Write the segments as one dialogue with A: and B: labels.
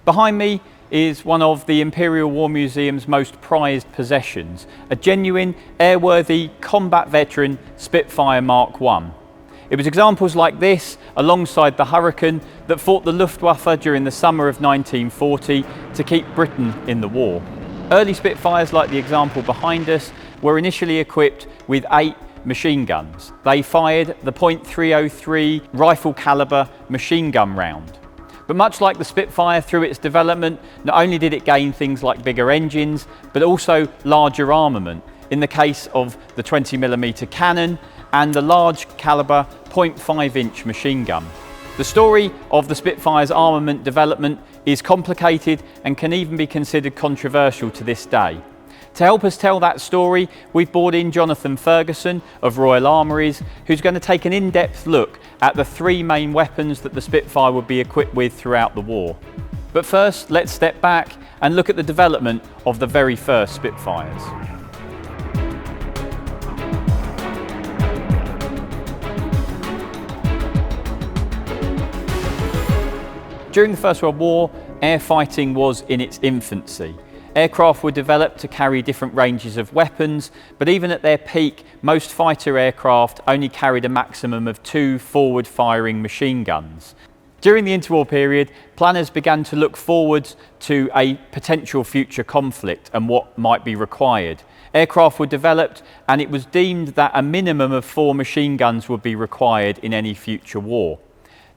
A: Behind me is one of the Imperial War Museum's most prized possessions, a genuine, airworthy, combat veteran Spitfire Mk. It was examples like this, alongside the Hurricane, that fought the Luftwaffe during the summer of 1940 to keep Britain in the war. Early Spitfires, like the example behind us, were initially equipped with 8 machine guns. They fired the .303 rifle calibre machine gun round. But much like the Spitfire, through its development, not only did it gain things like bigger engines, but also larger armament, in the case of the 20mm cannon and the large calibre .5-inch machine gun. The story of the Spitfire's armament development is complicated and can even be considered controversial to this day. To help us tell that story, we've brought in Jonathan Ferguson of Royal Armouries, who's going to take an in-depth look at the 3 main weapons that the Spitfire would be equipped with throughout the war. But first, let's step back and look at the development of the very first Spitfires. During the First World War, air fighting was in its infancy. Aircraft were developed to carry different ranges of weapons, but even at their peak, most fighter aircraft only carried a maximum of 2 forward-firing machine guns. During the interwar period, planners began to look forward to a potential future conflict and what might be required. Aircraft were developed, and it was deemed that a minimum of 4 machine guns would be required in any future war.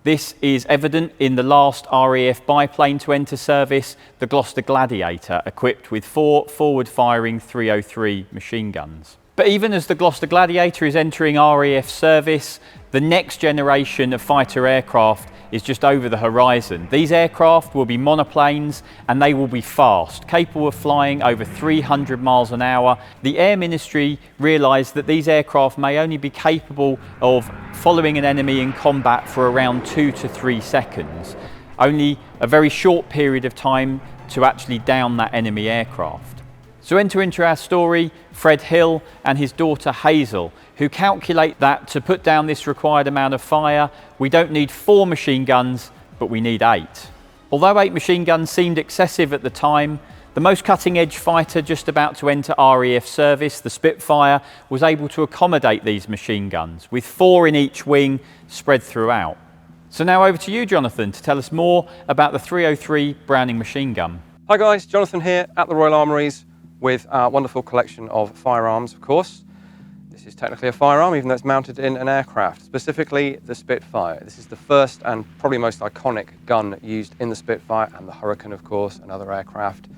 A: This is evident in the last RAF biplane to enter service, the Gloucester Gladiator, equipped with 4 forward-firing .303 machine guns. But even as the Gloucester Gladiator is entering RAF service, the next generation of fighter aircraft is just over the horizon. These aircraft will be monoplanes, and they will be fast, capable of flying over 300 miles an hour. The Air Ministry realised that these aircraft may only be capable of following an enemy in combat for around 2 to 3 seconds, only a very short period of time to actually down that enemy aircraft. So enter into our story Fred Hill and his daughter Hazel, who calculate that to put down this required amount of fire, we don't need 4 machine guns, but we need 8. Although 8 machine guns seemed excessive at the time, the most cutting-edge fighter just about to enter RAF service, the Spitfire, was able to accommodate these machine guns, with 4 in each wing spread throughout. So now over to you, Jonathan, to tell us more about the .303 Browning machine gun.
B: Hi guys, Jonathan here at the Royal Armouries with our wonderful collection of firearms, of course. This is technically a firearm, even though it's mounted in an aircraft, specifically the Spitfire. This is the first and probably most iconic gun used in the Spitfire, and the Hurricane, of course, and other aircraft.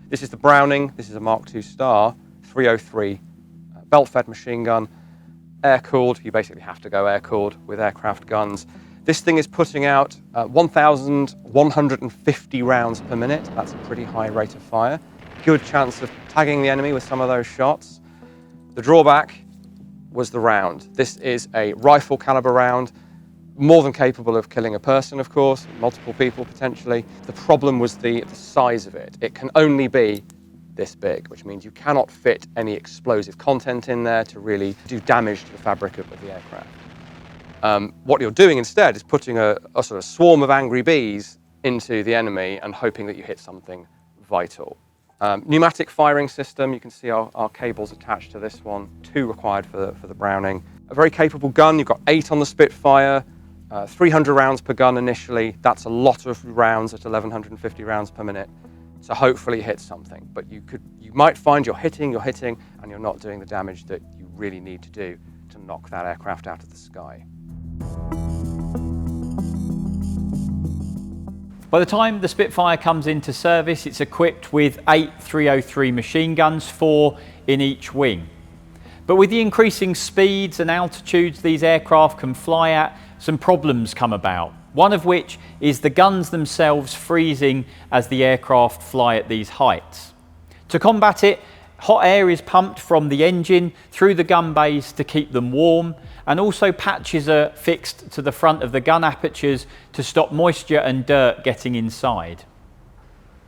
B: This is the Browning. This is a Mark II Star, .303, belt-fed machine gun, air-cooled. You basically have to go air-cooled with aircraft guns. This thing is putting out 1,150 rounds per minute. That's a pretty high rate of fire. Good chance of tagging the enemy with some of those shots. The drawback was the round. This is a rifle caliber round, more than capable of killing a person, of course, multiple people potentially. The problem was the size of it. It can only be this big, which means you cannot fit any explosive content in there to really do damage to the fabric of the aircraft. What you're doing instead is putting a sort of swarm of angry bees into the enemy and hoping that you hit something vital. Pneumatic firing system, you can see our cables attached to this one, 2 required for the Browning. A very capable gun, you've got 8 on the Spitfire, 300 rounds per gun initially. That's a lot of rounds at 1,150 rounds per minute. So hopefully hit something, but you might find you're hitting, and you're not doing the damage that you really need to do to knock that aircraft out of the sky.
A: By the time the Spitfire comes into service, it's equipped with 8 .303 machine guns, 4 in each wing. But with the increasing speeds and altitudes these aircraft can fly at, some problems come about. One of which is the guns themselves freezing as the aircraft fly at these heights. To combat it, hot air is pumped from the engine through the gun bays to keep them warm, and also patches are fixed to the front of the gun apertures to stop moisture and dirt getting inside.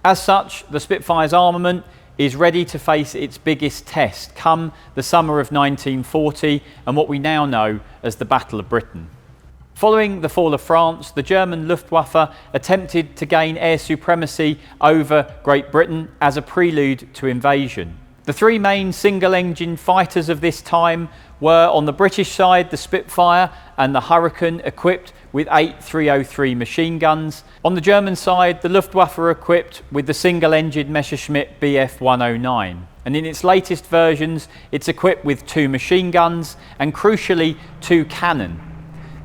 A: As such, the Spitfire's armament is ready to face its biggest test come the summer of 1940 and what we now know as the Battle of Britain. Following the fall of France, the German Luftwaffe attempted to gain air supremacy over Great Britain as a prelude to invasion. The three main single-engine fighters of this time were, on the British side, the Spitfire and the Hurricane, equipped with 8 303 machine guns. On the German side, the Luftwaffe were equipped with the single-engine Messerschmitt Bf 109. And in its latest versions, it's equipped with 2 machine guns and, crucially, 2 cannon.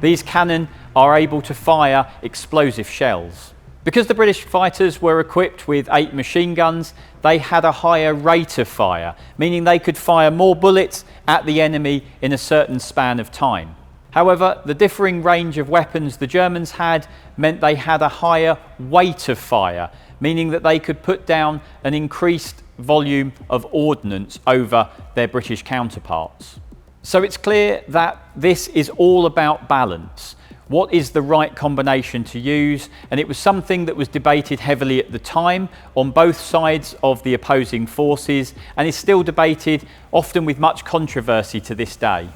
A: These cannon are able to fire explosive shells. Because the British fighters were equipped with 8 machine guns, they had a higher rate of fire, meaning they could fire more bullets at the enemy in a certain span of time. However, the differing range of weapons the Germans had meant they had a higher weight of fire, meaning that they could put down an increased volume of ordnance over their British counterparts. So it's clear that this is all about balance. What is the right combination to use? And it was something that was debated heavily at the time on both sides of the opposing forces, and is still debated, often with much controversy to this day.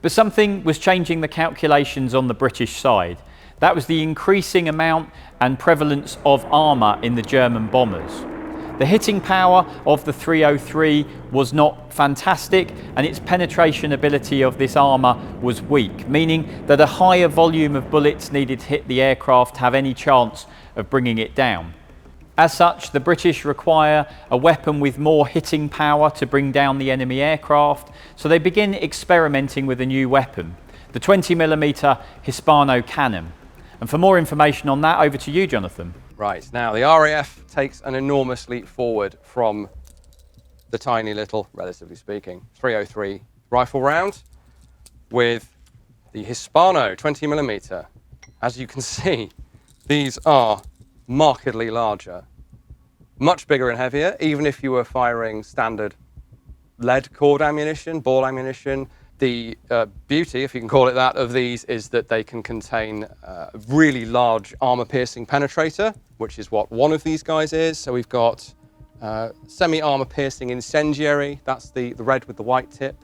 A: But something was changing the calculations on the British side. That was the increasing amount and prevalence of armour in the German bombers. The hitting power of the 303 was not fantastic, and its penetration ability of this armour was weak, meaning that a higher volume of bullets needed to hit the aircraft to have any chance of bringing it down. As such, the British require a weapon with more hitting power to bring down the enemy aircraft, so they begin experimenting with a new weapon, the 20mm Hispano cannon. And for more information on that, over to you, Jonathan.
B: Right, now the RAF takes an enormous leap forward from the tiny little, relatively speaking, 303 rifle round with the Hispano 20mm. As you can see, these are markedly larger, much bigger and heavier, even if you were firing standard lead cord ammunition, ball ammunition. The beauty, if you can call it that, of these is that they can contain a really large armor-piercing penetrator, which is what one of these guys is. So we've got semi-armor-piercing incendiary, that's the red with the white tip.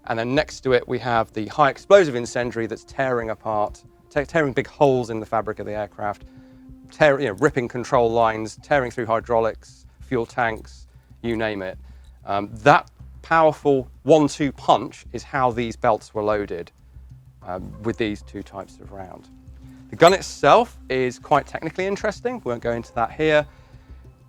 B: And then next to it, we have the high explosive incendiary that's tearing apart, tearing big holes in the fabric of the aircraft, ripping control lines, tearing through hydraulics, fuel tanks, you name it. That powerful 1-2 punch is how these belts were loaded with these two types of round. The gun itself is quite technically interesting. We won't go into that here.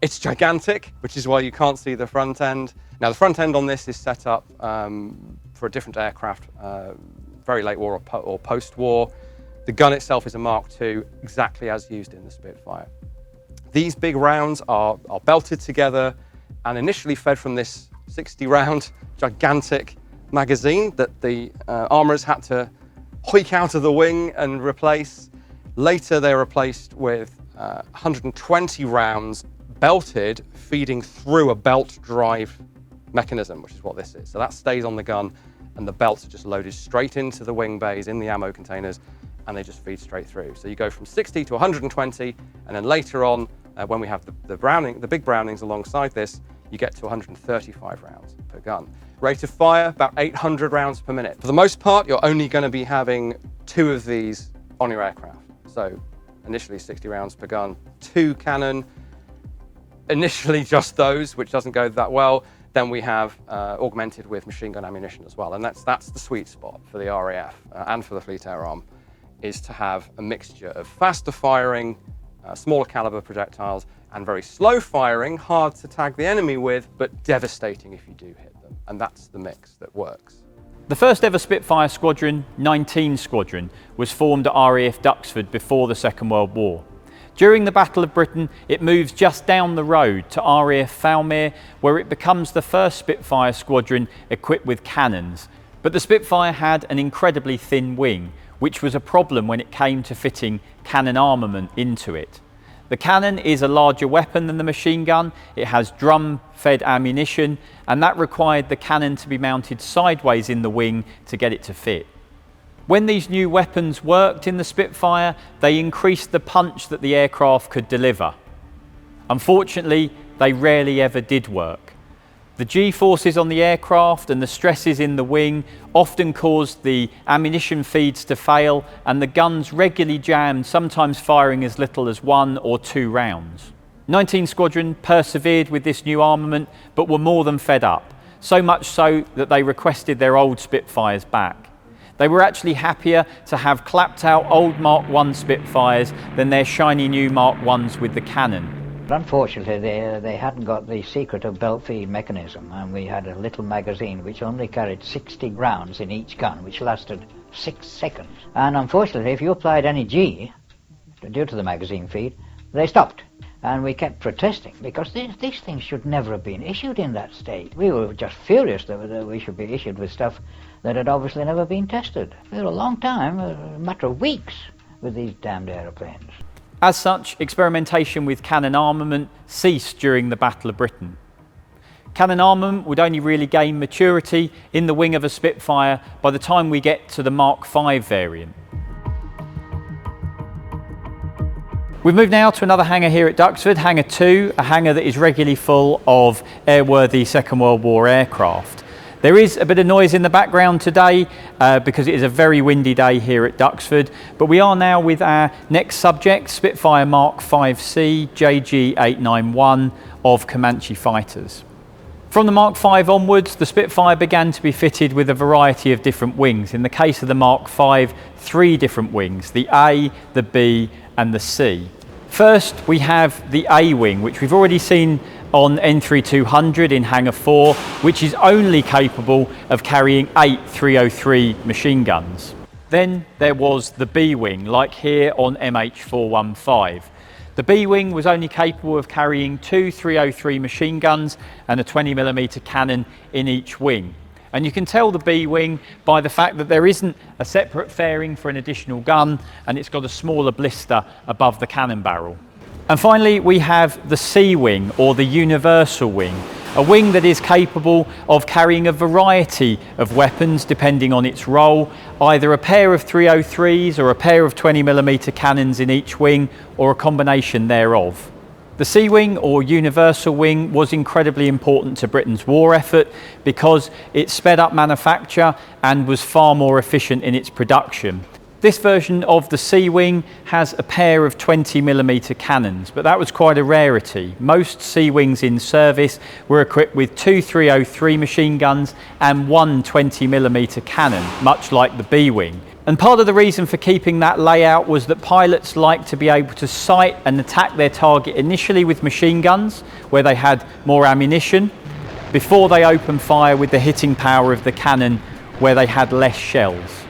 B: It's gigantic, which is why you can't see the front end. Now, the front end on this is set up for a different aircraft, very late war or post-war. The gun itself is a Mark II, exactly as used in the Spitfire. These big rounds are belted together and initially fed from this 60-round gigantic magazine that the armourers had to hoik out of the wing and replace. Later, they're replaced with 120 rounds belted, feeding through a belt drive mechanism, which is what this is. So that stays on the gun, and the belts are just loaded straight into the wing bays in the ammo containers, and they just feed straight through. So you go from 60 to 120, and then later on, when we have the big Brownings alongside this, you get to 135 rounds per gun. Rate of fire, about 800 rounds per minute. For the most part, you're only going to be having 2 of these on your aircraft. So initially 60 rounds per gun, 2 cannon, initially just those, which doesn't go that well. Then we have augmented with machine gun ammunition as well. And that's the sweet spot for the RAF and for the Fleet Air Arm, is to have a mixture of faster firing, smaller caliber projectiles, and very slow firing, hard to tag the enemy with, but devastating if you do hit them. And that's the mix that works.
A: The first ever Spitfire Squadron, 19 Squadron, was formed at RAF Duxford before the Second World War. During the Battle of Britain, it moves just down the road to RAF Falmere, where it becomes the first Spitfire Squadron equipped with cannons. But the Spitfire had an incredibly thin wing, which was a problem when it came to fitting cannon armament into it. The cannon is a larger weapon than the machine gun. It has drum-fed ammunition, and that required the cannon to be mounted sideways in the wing to get it to fit. When these new weapons worked in the Spitfire, they increased the punch that the aircraft could deliver. Unfortunately, they rarely ever did work. The G-forces on the aircraft and the stresses in the wing often caused the ammunition feeds to fail, and the guns regularly jammed, sometimes firing as little as 1 or 2 rounds. 19 Squadron persevered with this new armament, but were more than fed up, so much so that they requested their old Spitfires back. They were actually happier to have clapped out old Mark I Spitfires than their shiny new Mark Is with the cannon.
C: Unfortunately, they hadn't got the secret of belt feed mechanism, and we had a little magazine which only carried 60 rounds in each gun, which lasted 6 seconds. And unfortunately, if you applied any G, due to the magazine feed, they stopped. And we kept protesting, because these things should never have been issued in that state. We were just furious that we should be issued with stuff that had obviously never been tested. For a long time, a matter of weeks, with these damned aeroplanes.
A: As such, experimentation with cannon armament ceased during the Battle of Britain. Cannon armament would only really gain maturity in the wing of a Spitfire by the time we get to the Mark V variant. We've moved now to another hangar here at Duxford, Hangar 2, a hangar that is regularly full of airworthy Second World War aircraft. There is a bit of noise in the background today because it is a very windy day here at Duxford, but we are now with our next subject, Spitfire Mark 5C JG891 of Comanche fighters. From the Mark V onwards, the Spitfire began to be fitted with a variety of different wings. In the case of the Mark V, 3 different wings, the A, the B and the C. First, we have the A wing, which we've already seen on N3200 in Hangar 4, which is only capable of carrying 8 303 machine guns. Then there was the B wing, like here on MH415. The B wing was only capable of carrying 2 303 machine guns and a 20mm cannon in each wing. And you can tell the B wing by the fact that there isn't a separate fairing for an additional gun, and it's got a smaller blister above the cannon barrel. And finally, we have the C wing, or the universal wing, a wing that is capable of carrying a variety of weapons depending on its role, either a pair of 303s or a pair of 20mm cannons in each wing, or a combination thereof. The C wing, or universal wing, was incredibly important to Britain's war effort because it sped up manufacture and was far more efficient in its production. This version of the C wing has a pair of 20mm cannons, but that was quite a rarity. Most C wings in service were equipped with 2 303 machine guns and 1 20mm cannon, much like the B wing. And part of the reason for keeping that layout was that pilots liked to be able to sight and attack their target initially with machine guns, where they had more ammunition, before they opened fire with the hitting power of the cannon, where they had less shells.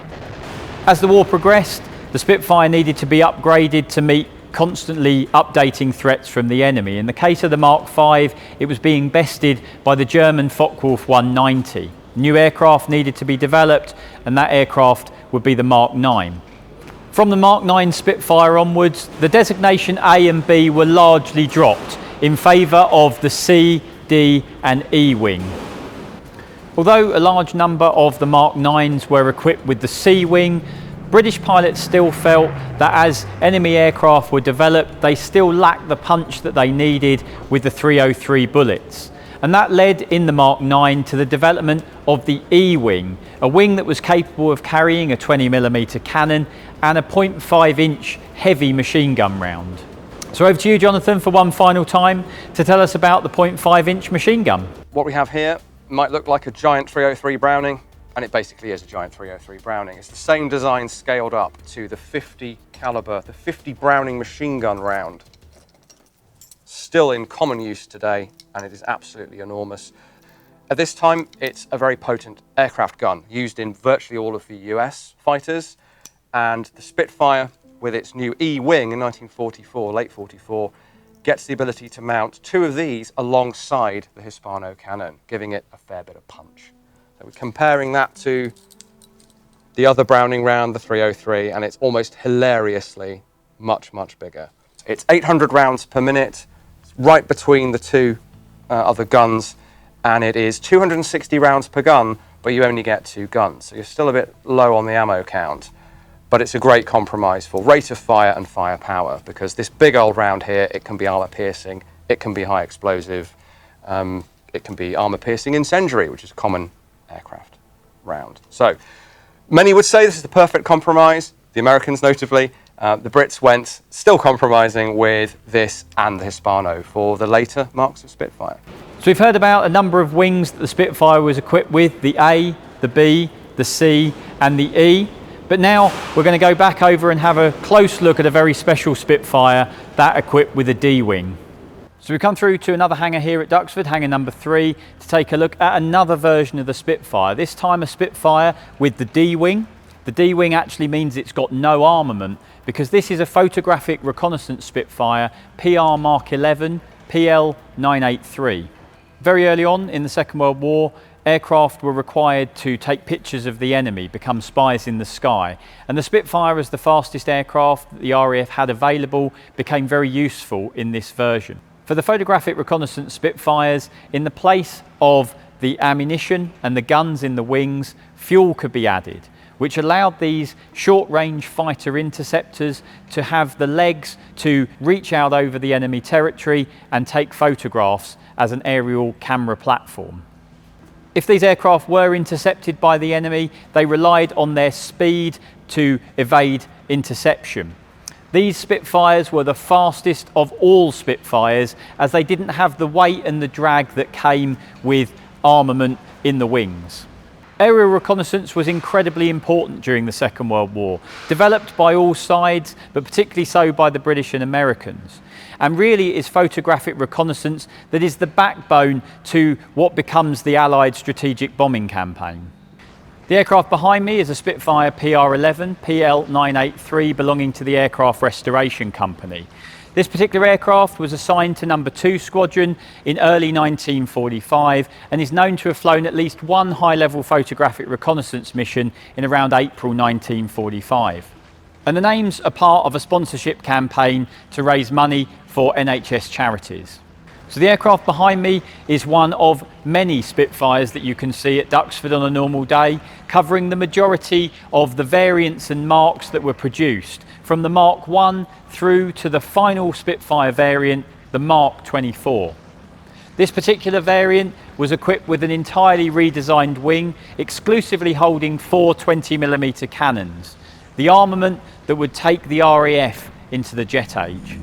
A: As the war progressed, the Spitfire needed to be upgraded to meet constantly updating threats from the enemy. In the case of the Mark V, it was being bested by the German Focke-Wulf 190. New aircraft needed to be developed, and that aircraft would be the Mark 9. From the Mark 9 Spitfire onwards, the designation A and B were largely dropped in favour of the C, D and E wing. Although a large number of the Mark 9s were equipped with the C wing, British pilots still felt that as enemy aircraft were developed, they still lacked the punch that they needed with the 303 bullets. And that led in the Mark 9 to the development of the E wing, a wing that was capable of carrying a 20mm cannon and a 0.5-inch heavy machine gun round. So over to you, Jonathan, for one final time to tell us about the 0.5-inch machine gun.
B: What we have here might look like a giant 303 Browning, and it basically is a giant 303 Browning. It's the same design scaled up to the 50 calibre, the 50 Browning machine gun round. Still in common use today, and it is absolutely enormous. At this time, it's a very potent aircraft gun used in virtually all of the US fighters, and the Spitfire, with its new E wing in 1944, late 44, gets the ability to mount 2 of these alongside the Hispano cannon, giving it a fair bit of punch. So we're comparing that to the other Browning round, the 303, and it's almost hilariously much, much bigger. It's 800 rounds per minute, right between the 2 other guns, and it is 260 rounds per gun, but you only get 2 guns. So you're still a bit low on the ammo count, but it's a great compromise for rate of fire and firepower, because this big old round here, it can be armor piercing, it can be high explosive, It can be armour-piercing incendiary, which is a common aircraft round. So many would say this is the perfect compromise. The Americans, notably. The Brits went still compromising with this and the Hispano for the later marks of Spitfire.
A: So we've heard about a number of wings that the Spitfire was equipped with, the A, the B, the C and the E. But now we're going to go back over and have a close look at a very special Spitfire, that equipped with a D wing. So we come through to another hangar here at Duxford, hangar number 3, to take a look at another version of the Spitfire. This time a Spitfire with the D wing. The D wing actually means it's got no armament, because this is a photographic reconnaissance Spitfire, PR Mark 11, PL 983. Very early on in the Second World War, aircraft were required to take pictures of the enemy, become spies in the sky. And the Spitfire, as the fastest aircraft that the RAF had available, became very useful in this version. For the photographic reconnaissance Spitfires, in the place of the ammunition and the guns in the wings, fuel could be added, which allowed these short-range fighter interceptors to have the legs to reach out over the enemy territory and take photographs as an aerial camera platform. If these aircraft were intercepted by the enemy, they relied on their speed to evade interception. These Spitfires were the fastest of all Spitfires, as they didn't have the weight and the drag that came with armament in the wings. Aerial reconnaissance was incredibly important during the Second World War, developed by all sides, but particularly so by the British and Americans. And really it is photographic reconnaissance that is the backbone to what becomes the Allied strategic bombing campaign. The aircraft behind me is a Spitfire PR-11, PL 983, belonging to the Aircraft Restoration Company. This particular aircraft was assigned to number 2 Squadron in early 1945 and is known to have flown at least one high-level photographic reconnaissance mission in around April 1945. And the names are part of a sponsorship campaign to raise money for NHS charities. So the aircraft behind me is one of many Spitfires that you can see at Duxford on a normal day, covering the majority of the variants and marks that were produced, from the Mark 1 through to the final Spitfire variant, the Mark 24. This particular variant was equipped with an entirely redesigned wing, exclusively holding 4 20mm cannons, the armament that would take the RAF into the jet age.